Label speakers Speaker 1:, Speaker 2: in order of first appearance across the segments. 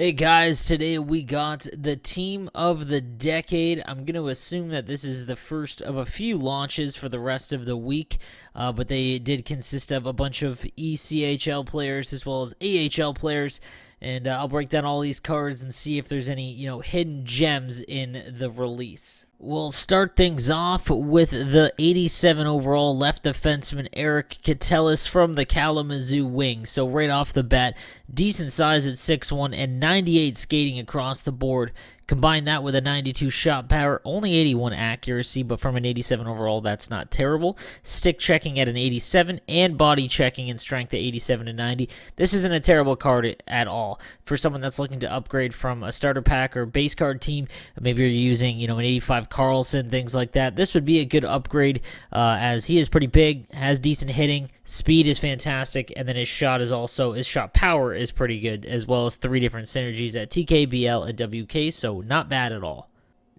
Speaker 1: Hey guys, today we got the team of the decade. I'm going to assume that this is the first of a few launches for the rest of the week, but they did consist of a bunch of ECHL players as well as AHL players, and I'll break down all these cards and see if there's any, hidden gems in the release. We'll start things off with the 87 overall left defenseman Eric Katelis from the Kalamazoo Wings. So right off the bat, decent size at 6'1" and 98 skating across the board. Combine that with a 92 shot power, only 81 accuracy, but from an 87 overall, that's not terrible. Stick checking at an 87 and body checking and strength at 87 to 90. This isn't a terrible card at all for someone that's looking to upgrade from a starter pack or base card team. Maybe you're using, an 85 Carlson, things like that. This would be a good upgrade as he is pretty big, has decent hitting, speed is fantastic, and then his shot power is pretty good, as well as 3 different synergies at TK, BL, and WK, so not bad at all.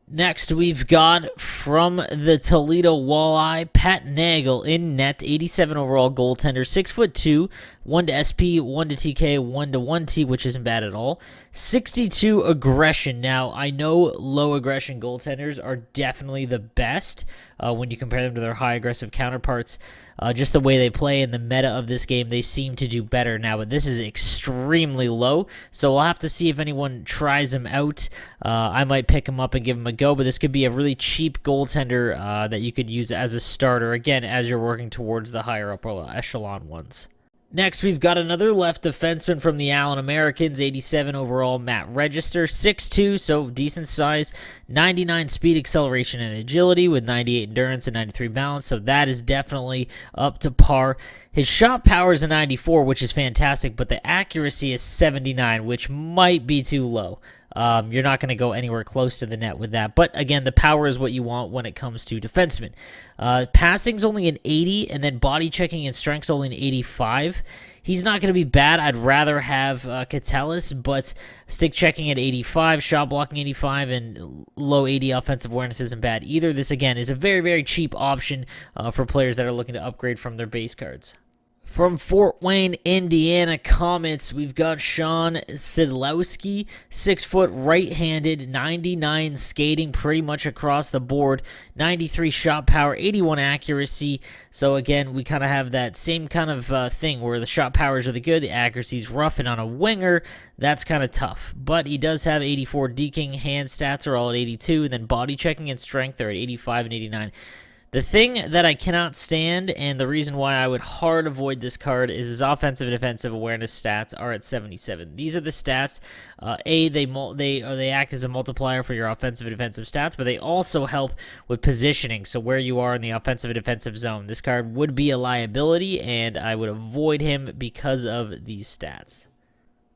Speaker 1: Next, we've got from the Toledo Walleye, Pat Nagel in net, 87 overall goaltender, 6'2", 1 to SP, 1 to TK, 1 to 1T, which isn't bad at all. 62 aggression. Now, I know low aggression goaltenders are definitely the best when you compare them to their high aggressive counterparts. Just the way they play in the meta of this game, they seem to do better now, but this is extremely low, so we'll have to see if anyone tries him out. I might pick him up and give him a go, but this could be a really cheap goaltender that you could use as a starter, again, as you're working towards the higher upper echelon ones. Next, we've got another left defenseman from the Allen Americans, 87 overall, Matt Register, 6'2", so decent size, 99 speed, acceleration, and agility with 98 endurance and 93 balance, so that is definitely up to par. His shot power is a 94, which is fantastic, but the accuracy is 79, which might be too low. You're not going to go anywhere close to the net with that. But again, the power is what you want when it comes to defensemen. Passing's only an 80, and then body checking and strength's only an 85. He's not going to be bad. I'd rather have Katelis, but stick checking at 85, shot blocking 85, and low 80 offensive awareness isn't bad either. This, again, is a very, very cheap option for players that are looking to upgrade from their base cards. From Fort Wayne, Indiana Comets, we've got Sean Sidlowski, 6 foot, right-handed, 99 skating pretty much across the board, 93 shot power, 81 accuracy. So again, we kind of have that same kind of thing where the shot power is really good, the accuracy's rough, and on a winger, that's kind of tough. But he does have 84 deking, hand stats are all at 82, and then body checking and strength are at 85 and 89. The thing that I cannot stand, and the reason why I would hard avoid this card, is his offensive and defensive awareness stats are at 77. These are the stats. They act as a multiplier for your offensive and defensive stats, but they also help with positioning, so where you are in the offensive and defensive zone. This card would be a liability, and I would avoid him because of these stats.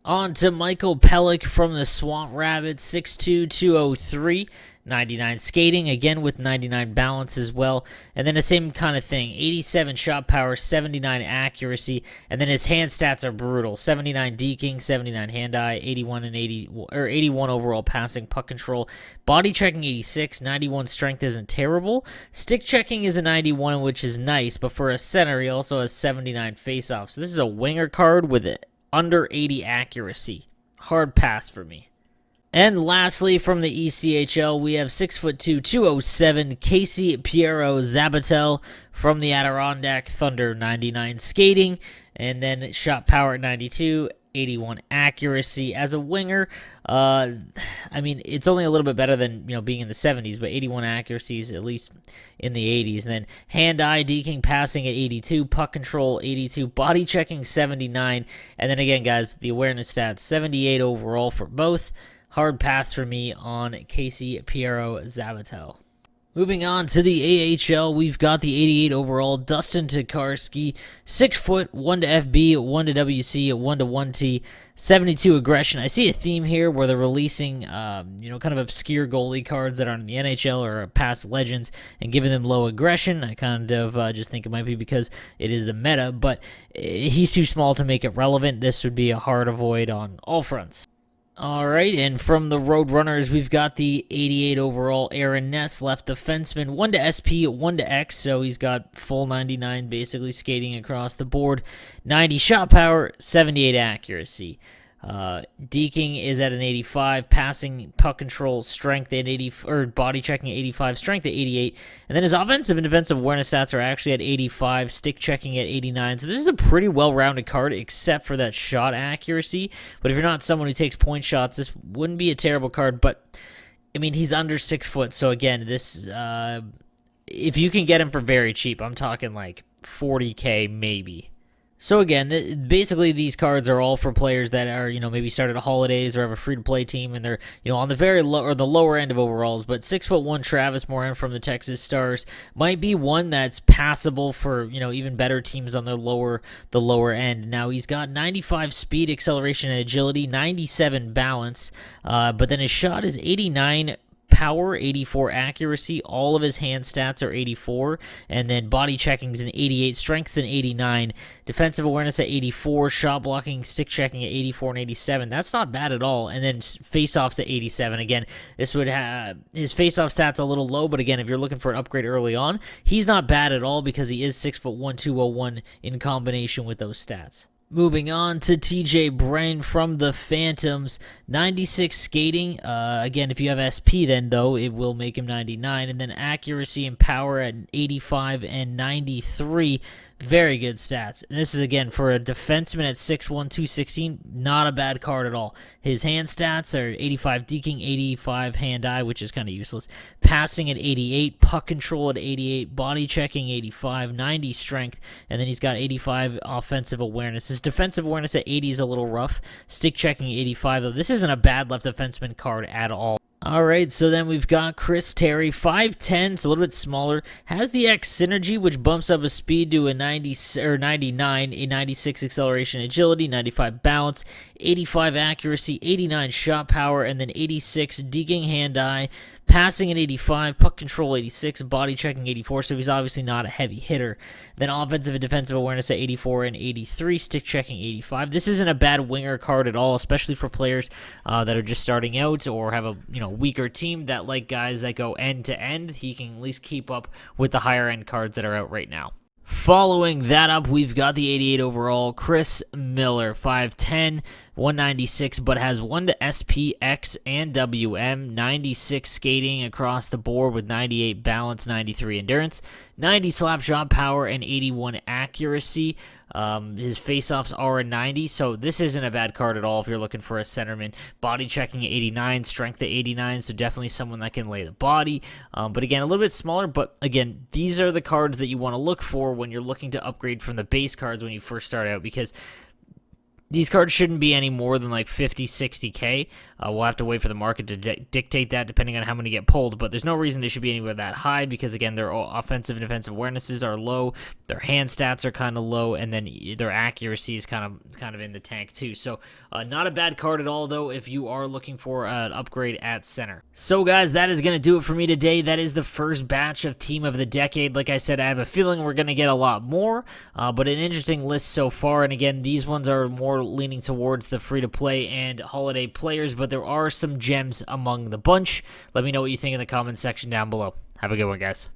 Speaker 1: On to Michael Pellick from the Swamp Rabbits, 6'2", 203, 99 skating, again with 99 balance as well. And then the same kind of thing, 87 shot power, 79 accuracy, and then his hand stats are brutal. 79 deking, 79 hand-eye, 81 overall passing, puck control. Body checking 86, 91 strength isn't terrible. Stick checking is a 91, which is nice, but for a center, he also has 79 face-off. So this is a winger card with it. Under 80 accuracy. Hard pass for me. And lastly, from the ECHL, we have 6'2", 207, Casey Piero Zabatel from the Adirondack Thunder, 99 skating, and then shot power at 92, 81 accuracy. As a winger, it's only a little bit better than being in the 70s, but 81 accuracy is at least in the 80s. And then hand-eye deking, passing at 82, puck control 82, body checking 79, and then again, guys, the awareness stats 78 overall for both. Hard pass for me on Casey Piero Zabatel. Moving on to the AHL, we've got the 88 overall Dustin Tokarski, 6 foot, 1 to FB, 1 to WC, 1 to 1T, 72 aggression. I see a theme here where they're releasing, kind of obscure goalie cards that are in the NHL or past legends and giving them low aggression. I kind of just think it might be because it is the meta, but he's too small to make it relevant. This would be a hard avoid on all fronts. All right, and from the Roadrunners, we've got the 88 overall Aaron Ness, left defenseman, 1 to SP, 1 to X, so he's got full 99 basically skating across the board, 90 shot power, 78 accuracy. Deking is at an 85, passing, puck control, strength at 80, or body checking at 85, strength at 88, and then his offensive and defensive awareness stats are actually at 85, stick checking at 89. So this is a pretty well-rounded card, except for that shot accuracy. But if you're not someone who takes point shots, this wouldn't be a terrible card. But I mean, he's under 6 foot, so again, this if you can get him for very cheap, I'm talking like 40K maybe. So again, basically these cards are all for players that are, maybe started at holidays or have a free-to-play team, and they're, on the very low or the lower end of overalls. But 6'1" Travis Morin from the Texas Stars might be one that's passable for, even better teams on the lower end. Now he's got 95 speed, acceleration, and agility, 97 balance, but then his shot is 89 power, 84 accuracy, all of his hand stats are 84, and then body checking's an 88, strength's an 89, defensive awareness at 84, shot blocking, stick checking at 84 and 87. That's not bad at all. And then faceoffs at 87. Again, this would have his faceoff stats a little low, but again, if you're looking for an upgrade early on, he's not bad at all because he is 6'1", 201 in combination with those stats. Moving on to TJ Brennan from the Phantoms, 96 skating. Again, if you have SP, then though it will make him 99, and then accuracy and power at 85 and 93. Very good stats. And this is, again, for a defenseman at 6'1", 216, not a bad card at all. His hand stats are 85 deking, 85 hand-eye, which is kind of useless. Passing at 88, puck control at 88, body checking 85, 90 strength, and then he's got 85 offensive awareness. His defensive awareness at 80 is a little rough. Stick checking 85, though. This isn't a bad left defenseman card at all. All right, so then we've got Chris Terry, 5'10", so a little bit smaller. Has the X synergy, which bumps up his speed to a 99, a 96 acceleration, agility, 95 balance, 85 accuracy, 89 shot power, and then 86 deking hand-eye, passing at 85, puck control 86, body checking 84, so he's obviously not a heavy hitter. Then offensive and defensive awareness at 84 and 83, stick checking 85. This isn't a bad winger card at all, especially for players that are just starting out or have a weaker team that like guys that go end to end. He can at least keep up with the higher end cards that are out right now. Following that up, we've got the 88 overall, Chris Miller, 5'10", 196, but has 1 to SP, X, and WM, 96 skating across the board with 98 balance, 93 endurance, 90 slap shot power, and 81 accuracy. His faceoffs are a 90, so this isn't a bad card at all if you're looking for a centerman. Body checking at 89, strength at 89, so definitely someone that can lay the body. But again, a little bit smaller, but again, these are the cards that you want to look for when you're looking to upgrade from the base cards when you first start out, because these cards shouldn't be any more than like 50, 60K. We'll have to wait for the market to dictate that depending on how many get pulled, but there's no reason they should be anywhere that high because, again, their offensive and defensive awarenesses are low, their hand stats are kind of low, and then their accuracy is kind of in the tank too. So not a bad card at all, though, if you are looking for an upgrade at center. So, guys, that is going to do it for me today. That is the first batch of Team of the Decade. Like I said, I have a feeling we're going to get a lot more, but an interesting list so far. And, again, these ones are more leaning towards the free-to-play and holiday players, but there are some gems among the bunch. Let me know what you think in the comments section down below. Have a good one, guys.